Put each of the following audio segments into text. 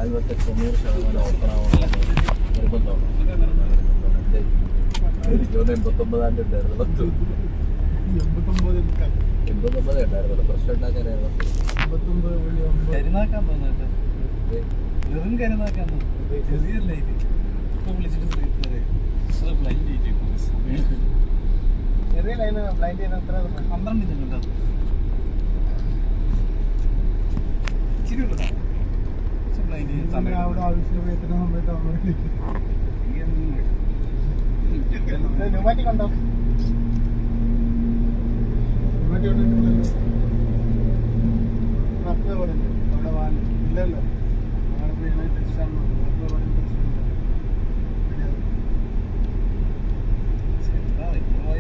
ആൽബത്തെ 90% open ആവാനുള്ള നിർബന്ധമാണ്. 89 ഉണ്ടായിരുന്നു, 89 ഉണ്ടായിരുന്നു. പ്രശ്നം ഉണ്ടാക്കാനായിരുന്നു കരുനാക്കാൻ തോന്നുന്നു. വെറും കരുനാക്കാൻ തോന്നുന്നു. ചെറിയല്ലേ ഇത് ഇപ്പൊ വിളിച്ചിട്ട് ചെറിയ ലൈന് ബ്ലൈൻഡ് ചെയ്യുന്ന എത്ര 12 മിനിറ്റ് ഇച്ചിരി ഉള്ളൂ ബ്ലൈൻഡ് ചെയ്യുന്ന സമയം. അവിടെ ആവശ്യമായ എത്ര സമയത്ത് ന്യൂമാറ്റിക് ഉണ്ടോ? അവിടെ വാൻ ഇല്ലല്ലോ.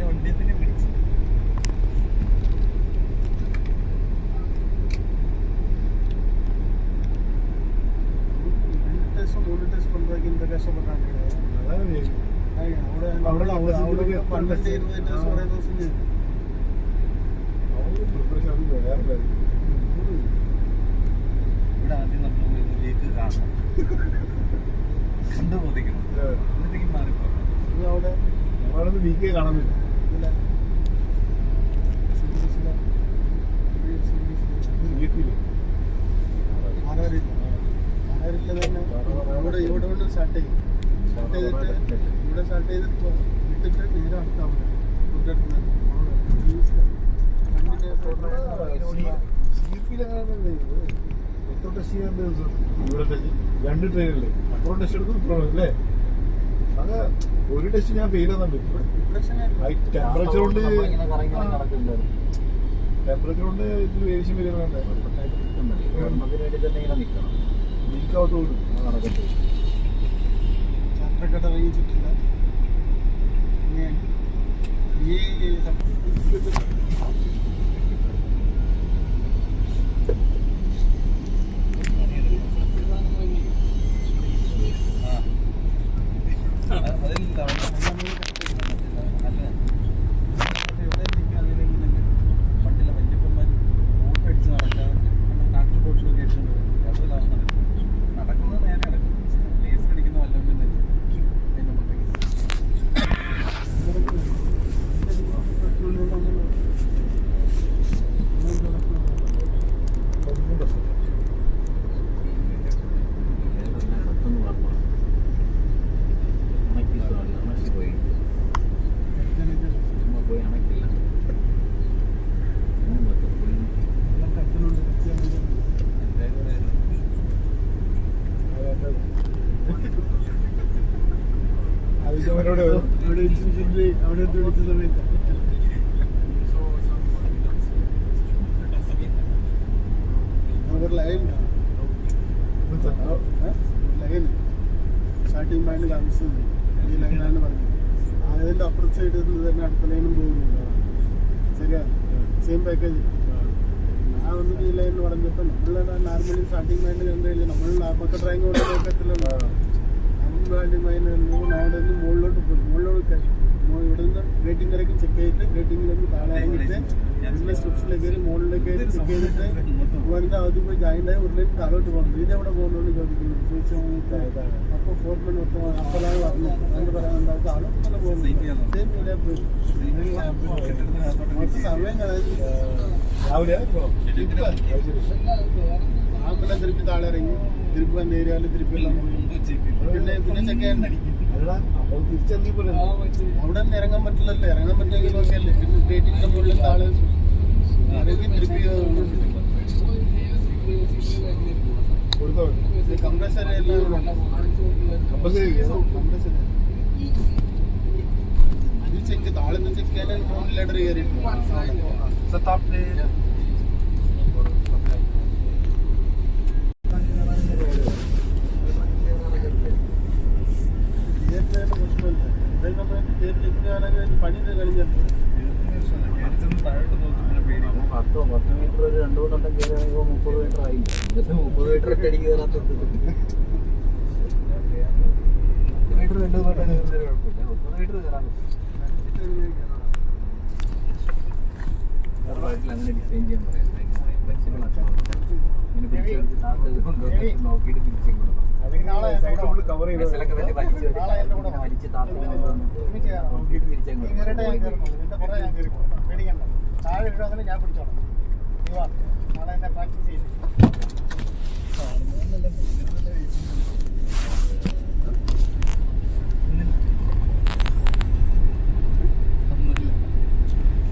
വണ്ടിയത്തിന് പിടിച്ചു മൂന്ന് ടെസ്റ്റ് പண்றதுக்கு இந்த கஷ்டப்படுறாங்க. അവിടെ പന്ത്രണ്ട് 20 ദിവസം ഒരേ ദിവസം ചെയ്തു. ഇവിടെ ആദ്യം നമ്മൾ വീക്ക് കാണണം, കണ്ടു ബോധിക്കണം, എന്നിട്ടേക്ക് മാറിപ്പോ. അവിടെ ഞങ്ങളത് വീക്കേ കാണുന്നില്ല. ആറില്ല തന്നെ ഇവിടെ കൊണ്ട് സ്റ്റാർട്ട് ചെയ്യും. സ്റ്റാർട്ട് ചെയ്തിട്ട് ഇവിടെ സ്റ്റാർട്ട് ചെയ്തിട്ട് വിട്ടിട്ട് നേരെ അടുത്താവില്ല. രണ്ട് ട്രെയിനല്ലേ അപ്പുറം ടെസ്റ്റ് എടുക്കും ഇപ്പുറം അല്ലേ? അത് ഒരു ടെസ്റ്റ് ഞാൻ ഫെയിൽ ആകുന്നുണ്ട്. ടെമ്പറേച്ചർ കൊണ്ട് ഇത് വേരിയേഷൻ വരുന്നുണ്ട്. ലീക്കാവത്ത് പോലും നടക്കട്ടെ. ചാത്രക്കട അറിയിച്ചിട്ടില്ല. സ്റ്റാർട്ടിംഗ് പായിന്റ് താമസിച്ചത് ഈ ലൈനാണ് പറഞ്ഞത്. അതിന്റെ അപ്പുറത്ത് സൈഡ് തന്നെ അടുത്ത ലൈനും പോകുന്നുണ്ട്. ശരിയാ, സെയിം പാക്കേജ്. ഞാൻ വന്നിട്ട് ഈ ലൈൻ പറഞ്ഞപ്പോൾ നമ്മളെ നോർമലി സ്റ്റാർട്ടിംഗ് പായിന്റ് കണ്ടു നമ്മൾ നമുക്ക് ഡ്രൈവിംഗ് കൊണ്ടുപോകത്തില്ലല്ലോ. സ്റ്റാർട്ടിംഗ് പായിന്റ് അവിടെ നിന്ന് മുകളിലോട്ട് പോയി. മുകളിലോട്ട് ഇവിടെ നിന്ന് ഗ്രേറ്റിംഗ് വരയ്ക്കും ചെക്ക് ചെയ്തിട്ട് ഗ്രേറ്റിംഗിൽ നിന്ന് താഴെ ഇറങ്ങിയിട്ട് പിന്നെ സ്റ്റെപ്സിലേക്ക് കയറി മുകളിലേക്ക് കയറി ചെക്ക് ചെയ്തിട്ട് വന്നിട്ട് ആദ്യം പോയി ജോയിൻ്റായി ഒരു ലൈൻ താഴോട്ട് പോകുന്നു. ഇത് എവിടെ പോകുന്നുണ്ട് ചോദിക്കുന്നു. ചോദിച്ചാൽ അപ്പോൾ ഫോർമെന്റ് മൊത്തം അപ്പോഴാണ് പറഞ്ഞത്. അതുകൊണ്ട് പറയാനുണ്ടാവും ആളും അങ്ങനെ പോകുന്നു. സെയിം ഇതിലെ പോയി മൊത്തം സമയം കളഞ്ഞു. പിന്നെ തിരുപ്പി താഴെ ഇറങ്ങി തിരുപ്പി വന്ന ഏരിയയിൽ തിരുപ്പി എല്ലാം പിന്നെ ചെക്ക് ചെയ്യണ്ടേ. അവിടെ നിന്ന് ഇറങ്ങാൻ പറ്റില്ലല്ലോ. ഇറങ്ങാൻ പറ്റുമെങ്കിൽ നോക്കിയല്ലേ. പിന്നെ ഗ്രേറ്റിന്റെ മുകളിൽ താഴെ ഇറങ്ങി തിരുപ്പി കംപ്രസർ എല്ലാം അത് ചെക്ക് താഴെ നിന്ന് ചെക്ക് ചെയ്യാൻ മുകളിൽ ലെഡർ കയറിയിട്ടുണ്ട്. പണി കഴിഞ്ഞിട്ടുണ്ട്. 10 മീറ്റർ 2 വട്ടം കയറിയാണെങ്കിൽ 30 മീറ്റർ ആയില്ല. 30 മീറ്റർ ഒക്കെ അടിക്ക് കയറാത്ത മീറ്റർ 2 വട്ടം കയറുന്നതിന് കുഴപ്പമില്ല. 30 മീറ്റർ കയറാൻ അങ്ങനെ ഡിസൈൻ ചെയ്യാൻ പറയാം. നോക്കിയിട്ട് തിരിച്ചേക്ക് കൊടുക്കണം. അല്ലെങ്കിൽ നാളെ എൻ്റെ കൂടെ വാ. കവർ ചെയ്ത് ബസ്സിലൊക്കെ വലിയ വലിച്ച് നാളെ എൻ്റെ കൂടെ വാ. വലിച്ച് താത്തി ഒരുമിച്ച് കയറാം. നോക്കിയിട്ട് തിരിച്ചേക്ക് നീ കയറിയിട്ടേ ഞാൻ കൊടുക്കണം. കയറുന്നുള്ളൂ. നിന്റെ പുറകെ ഞാൻ കയറിക്കോളാം. പേടിക്കണ്ട. താഴെ ഇടുവാണെങ്കിൽ ഞാൻ പിടിച്ചോളാം. നീ വാ. നാളെ എന്നെ പ്രാക്ടീസ് ചെയ്യും.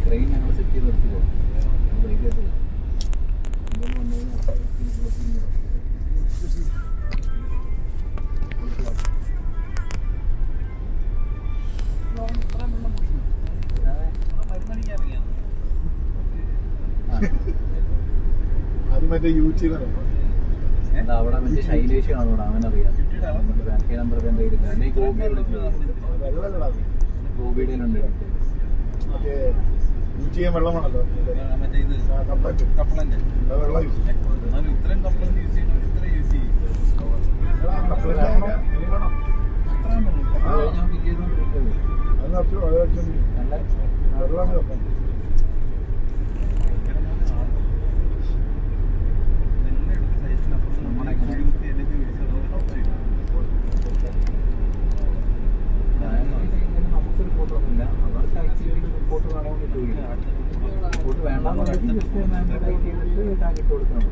ട്രെയിൻ ഞങ്ങൾ സെറ്റ് ചെയ്ത് നിർത്തി പോകാം. ബ്രേക്ക് ചെയ്തില്ല. എന്തെങ്കിലും വന്നു കഴിഞ്ഞാൽ അത് മറ്റേ യൂട്യൂബ് എന്താ അവിടെ മറ്റേ ശൈലേഷ് കാണൂടാ, അവനറിയാം. നമ്മുടെ ബാക്കി നമ്പർ എന്തെങ്കിലും എന്നെ ഈ ഗോപി വിളിച്ചു. ഗോപിയുടെ ഉണ്ട്. മറ്റേ യൂസ് ചെയ്യാൻ വെള്ളമാണല്ലോ കപ്ലന്റ് വെള്ളം യൂസ് ഇത്രയും കപ്ലന്റ് യൂസ് ചെയ്യുന്നവർ ഇത്ര യൂസ് ചെയ്യും. അത് വെള്ളം കപ്പ നമുക്കൊരു ഫോട്ടോ ഒന്നുമില്ല. അവർക്ക് ആക്ടിവിറ്റിക്ക് റിപ്പോർട്ട് വേണമെന്ന് ചോദിക്കും. റിപ്പോർട്ട് വേണ്ടെന്നുണ്ടെങ്കിൽ ജസ്റ്റ് ടൈപ്പ് ചെയ്തിട്ട് ടാഗ് ഇട്ട് കൊടുക്കണം.